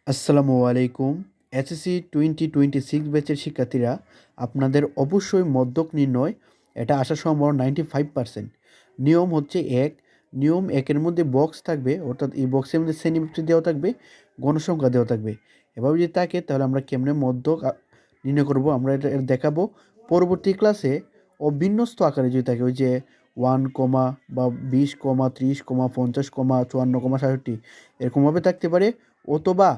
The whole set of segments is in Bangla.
আসসালামু আলাইকুম। এসএসসি 2026 ব্যাচের শিক্ষার্থীরা, আপনাদের অবশ্যই মদ্যক নির্ণয় এটা আসার সম্ভাবনা 95%। নিয়ম হচ্ছে এক। নিয়ম একের মধ্যে বক্স থাকবে, অর্থাৎ এই বক্সের মধ্যে শ্রেণীবিভক্তি দেওয়া থাকবে, গণসংখ্যা দেওয়া থাকবে। এভাবে যদি থাকে তাহলে আমরা কেমনে মদ্যক নির্ণয় করব আমরা এটা দেখাবো পরবর্তী ক্লাসে। অবিন্যস্ত আকারে যদি থাকে, ওই যে 1 কমা বা 20 কমা 30 কমা 50 কমা 54 কমা 67 এরকমভাবে থাকতে পারে, অথবা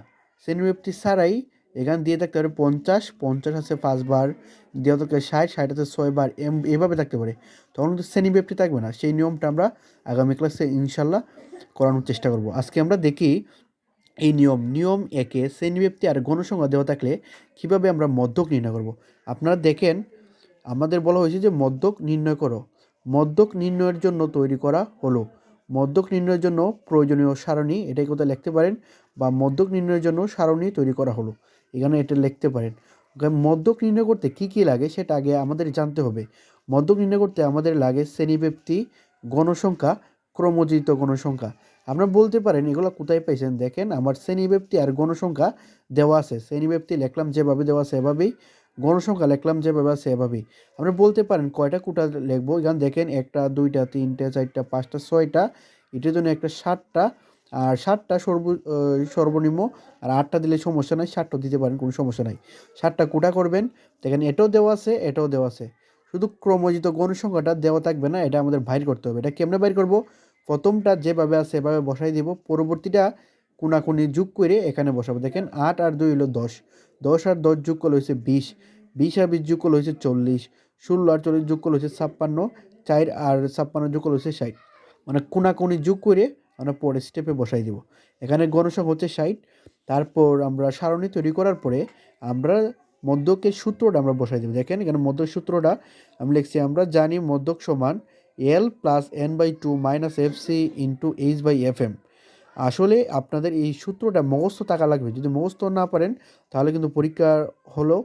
শ্রেণীব্যক্তি ছাড়াই এখানে দিয়ে থাকতে পারে 50, 50 আছে 5 বার, দেওয়া থাকতে 60, 60 আছে 6 বার, এভাবে থাকতে পারে। তখন কিন্তু শ্রেণীব্যক্তি থাকবে না। সেই নিয়মটা আমরা আগামী ক্লাসে ইনশাল্লাহ করানোর চেষ্টা করব। আজকে আমরা দেখি এই নিয়ম একে শ্রেণীব্যক্তি আর গণসংখ্যা দেওয়া থাকলে কিভাবে আমরা মধ্যক নির্ণয় করব। আপনারা দেখেন, আমাদের বলা হয়েছে যে মধ্যক নির্ণয় করো। মধ্যক নির্ণয়ের জন্য তৈরি করা হলো। মধ্যক নির্ণয়ের জন্য প্রয়োজনীয় সারণী, এটাই কোথায় লিখতে পারেন, বা মধ্যক নির্ণয়ের জন্য সারণী তৈরি করা হলো, এখানে এটা লিখতে পারেন। মধ্যক নির্ণয় করতে কি কি লাগে সেটা আগে আমাদের জানতে হবে। মধ্যক নির্ণয় করতে আমাদের লাগে শ্রেণীব্যক্তি, গণসংখ্যা, ক্রমজিত গণসংখ্যা। আপনারা বলতে পারেন এগুলো কোথায় পাইছেন। দেখেন, আমার শ্রেণীব্যক্তি আর গণসংখ্যা দেওয়া আছে। শ্রেণীব্যক্তি লিখলাম যেভাবে দেওয়া আছে এভাবেই, গণসংখ্যা লিখলাম যেভাবে আছে এভাবেই। আমরা বলতে পারেন কয়টা কোটা লিখবো। এখানে দেখেন, 1টা 2টা 3টে 4টা 5টা 6টা, এটার জন্য একটা 7টা, আর 7টা সর্বনিম্ন, আর 8টা দিলে সমস্যা নাই, 7টা দিতে পারেন, কোনো সমস্যা নাই। 7টা কোটা করবেন। দেখেন এটাও দেওয়া আছে, এটাও দেওয়া আছে, শুধু ক্রমজিত গণসংখ্যাটা দেওয়া থাকবে না, এটা আমাদের বাইর করতে হবে। এটা কেমনে বাইর করব? প্রথমটা যেভাবে আছে এভাবে বসাই দিব, পরবর্তীটা কোনাকুনি যোগ করে এখানে বসাবো। দেখেন 8 আর 2 হলো 10, 10 আর 10 যোগ করলে হয়েছে 20, 20 আর 20 যোগ করলে হয়েছে 40, 16 আর 40 যোগ করলে হয়েছে 56, 4 আর 56 যোগ করলে হয়েছে 60। মানে কোনাকুনি যোগ করে আমরা পরের স্টেপে বসাই দিব। এখানে গণসংখ্যা হচ্ছে 60। তারপর আমরা সারণী তৈরি করার পরে আমরা মধ্যকের সূত্রটা আমরা বসাই দেবো। দেখেন এখানে মধ্যক সূত্রটা আমি লিখছি, আমরা জানি মধ্যক সমান L plus N by two minus F C into H by F M. আসলে আপনাদের এই সূত্রটা মুখস্থ থাকা লাগবে। যদি মুখস্থ না পারেন তাহলে কিন্তু পরীক্ষার হলো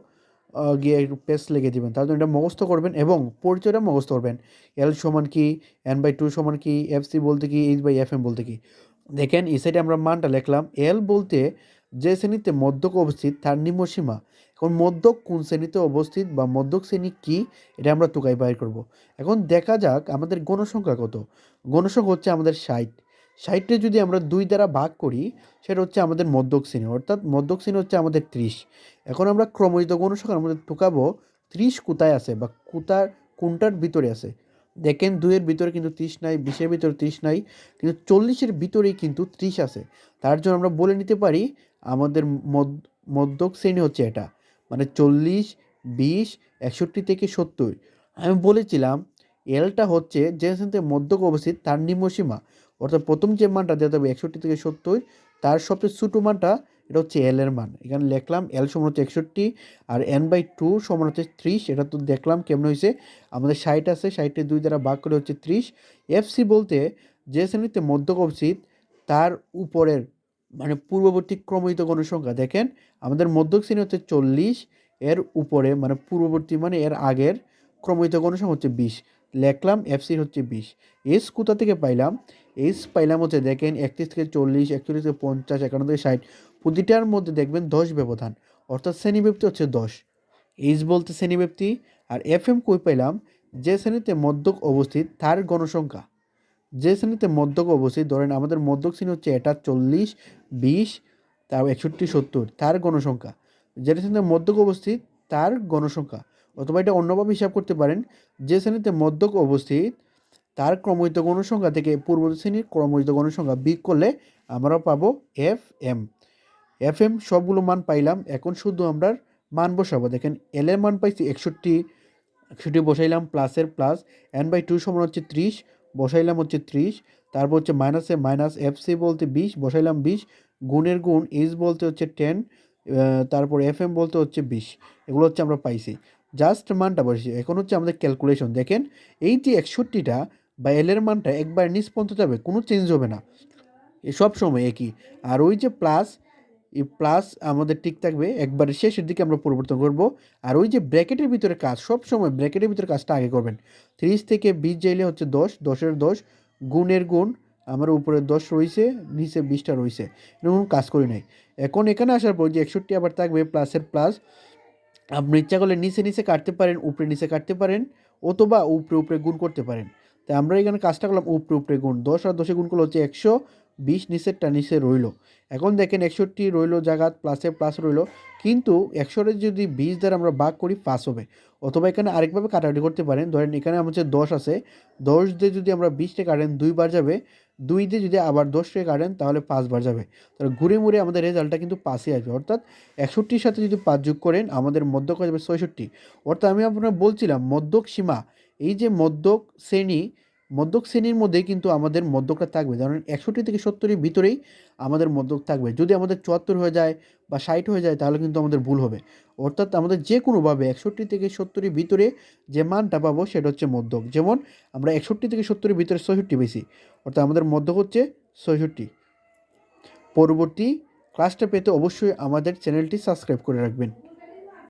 গিয়ে একটু পেস্ট লিখে দিবেন। তার জন্য এটা মুখস্থ করবেন এবং পরিচয়টা মুখস্থ করবেন। এল সমান কি, এন বাই টু সমান কি, এফ সি বলতে কি, এইচ বাই এফ এম বলতে কি। দেখেন এই সাইডে আমরা মানটা লিখলাম। এল বলতে যে শ্রেণীতে মধ্যক অবস্থিত তার নিম্নসীমা। এখন মধ্যক কোন শ্রেণীতে অবস্থিত বা মধ্যক শ্রেণী কি, এটা আমরা টুকাই বাইর করব। এখন দেখা যাক আমাদের গণসংখ্যা কত। গণসংখ্যা হচ্ছে আমাদের 60। 60কে যদি আমরা 2 দ্বারা ভাগ করি, সেটা হচ্ছে আমাদের মধ্যক শ্রেণী, অর্থাৎ মধ্যক শ্রেণী হচ্ছে আমাদের 30। এখন আমরা ক্রমজিত গণসংখ্যার মধ্যে টুকাবো 30 কোথায় আছে বা কোনটার ভিতরে আছে। দেখেন 2-এর ভিতরে কিন্তু 30 নাই, 20-এর ভিতরে 30 নাই, কিন্তু 40-এর ভিতরেই কিন্তু 30 আছে। তার জন্য আমরা বলে নিতে পারি আমাদের মধ্যক শ্রেণী হচ্ছে এটা, মানে 40, 20, 61 থেকে 70। আমি বলেছিলাম এলটা হচ্ছে যে শ্রেণীতে মধ্যক অবস্থিত তার নিম্নসীমা, অর্থাৎ প্রথম যে মানটা দেওয়া হবে 61 থেকে 70, তার সবচেয়ে ছোটো মানটা এটা হচ্ছে এল এর মান। এখানে লিখলাম এল সমান হচ্ছে 61 আর এন বাই টু সমান হচ্ছে 30। এটা তো দেখলাম কেমন হয়েছে। আমাদের 60 আছে, 60কে 2 দ্বারা ভাগ করে হচ্ছে 30। এফ সি বলতে যে শ্রেণীতে মধ্যক অবস্থিত তার উপরের, মানে পূর্ববর্তী ক্রমিত গণসংখ্যা। দেখেন আমাদের মধ্যক শ্রেণী হচ্ছে 40, এর উপরে মানে পূর্ববর্তী মানে এর আগের ক্রমিত গণসংখ্যা হচ্ছে 20। লিখলাম এফ সি হচ্ছে 20। এস কোথা থেকে পাইলাম? এস পাইলাম হচ্ছে, দেখেন 31 থেকে 40, 41 থেকে 50, 51 থেকে 60, প্রতিটার মধ্যে দেখবেন 10 ব্যবধান, অর্থাৎ শ্রেণীব্যক্তি হচ্ছে 10। এইচ বলতে শ্রেণীব্যক্তি। আর এফ এম কই পাইলাম? যে শ্রেণীতে মধ্যক অবস্থিত তার গণসংখ্যা। যে শ্রেণীতে মধ্যক অবস্থিত, ধরেন আমাদের মধ্যক শ্রেণী হচ্ছে এটা 40, 20, তার 61, 70, তার গণসংখ্যা। যেটা শ্রেণীতে মধ্যক অবস্থিত তার গণসংখ্যা, অথবা এটা অন্যভাবে হিসাব করতে পারেন, যে শ্রেণীতে মধ্যক অবস্থিত তার ক্রমযুক্ত গণসংখ্যা থেকে পূর্ববর্তী শ্রেণীর ক্রমযুক্ত গণসংখ্যা বিয়োগ করলে আমরা পাবো এফ এম। এফ এম সবগুলো মান পাইলাম। এখন শুধু আমরা মান বসাবো। দেখেন এল এর মান পাইছি 61, 61 বসাইলাম, প্লাসের প্লাস, এন বাই টু সমান হচ্ছে 30, বসাইলাম হচ্ছে 30। তারপর হচ্ছে মাইনাসে মাইনাস, এফ সি বলতে 20, বসাইলাম 20, গুণের গুণ, এইচ বলতে হচ্ছে 10, তারপর এফ এম বলতে হচ্ছে 20। এগুলো হচ্ছে আমরা পাইছি, জাস্ট মানটা বসেছি। এখন হচ্ছে আমাদের ক্যালকুলেশন। দেখেন এই যে 61টা বা এল এর মানটা একবার নিচ পর্যন্ত যাবে, কোনো চেঞ্জ হবে না, এ সব সময় একই। আর ওই যে প্লাস, এই প্লাস আমাদের ঠিক থাকবে, একবারে শেষের দিকে আমরা পরিবর্তন করব। আর ওই যে ব্র্যাকেটের ভিতরে কাজ, সব সময় ব্র্যাকেটের ভিতরে কাজটা আগে করবেন। 30 থেকে 20 যাইলে হচ্ছে 10, 10-এর 10, গুণের গুণ, আমার উপরে 10 রয়েছে, নিচে 20টা রয়েছে, এরকম কাজ করি নাই। এখন এখানে আসার পর যে 61 আবার থাকবে প্লাসের প্লাস, আপনি ইচ্ছা করলে নিচে নিচে কাটতে পারেন, উপরে নিচে কাটতে পারেন, অথবা উপরে উপরে গুণ করতে পারেন। তাই আমরা এখানে কাজটা করলাম উপরে উপরে গুণ, 10 আর 10 গুণ করলে হচ্ছে 120, নিচেরটা নিচে রইলো। এখন দেখেন 61 রইলো জায়গা, প্লাসে প্লাস রইলো, কিন্তু 100-এর যদি 20 দ্বারা আমরা ভাগ করি 5 হবে। অথবা এখানে আরেকভাবে কাটাকাটি করতে পারেন, ধরেন এখানে আমার হচ্ছে 10 আছে, 10 দিয়ে যদি আমরা 20টা কাটেন 2 বার যাবে, 2 দিয়ে যদি আবার 10টা কাটেন তাহলে 5 বার যাবে। তাহলে ঘুরে মুড়ে আমাদের রেজাল্টটা কিন্তু 5ই আসবে। অর্থাৎ 61-র সাথে যদি 5 যোগ করেন আমাদের মধ্যক হয়ে যাবে 66। অর্থাৎ আমি আপনাকে বলছিলাম মধ্যক সীমা, এই যে মধ্যক শ্রেণীর মধ্যেই কিন্তু আমাদের মধ্যকটা থাকবে। ধরেন 61 থেকে 70-এর ভিতরেই আমাদের মধ্যক থাকবে। যদি আমাদের 74 হয়ে যায় বা 60 হয়ে যায় তাহলে কিন্তু আমাদের ভুল হবে। অর্থাৎ আমাদের যে কোনোভাবে 61 থেকে 70-এর ভিতরে যে মানটা পাবো সেটা হচ্ছে মধ্যক। যেমন আমরা 61 থেকে 70-এর ভিতরে 66 পেয়েছি, অর্থাৎ আমাদের মধ্যক হচ্ছে 66। পরবর্তী ক্লাসটা পেতে অবশ্যই আমাদের চ্যানেলটি সাবস্ক্রাইব করে রাখবেন।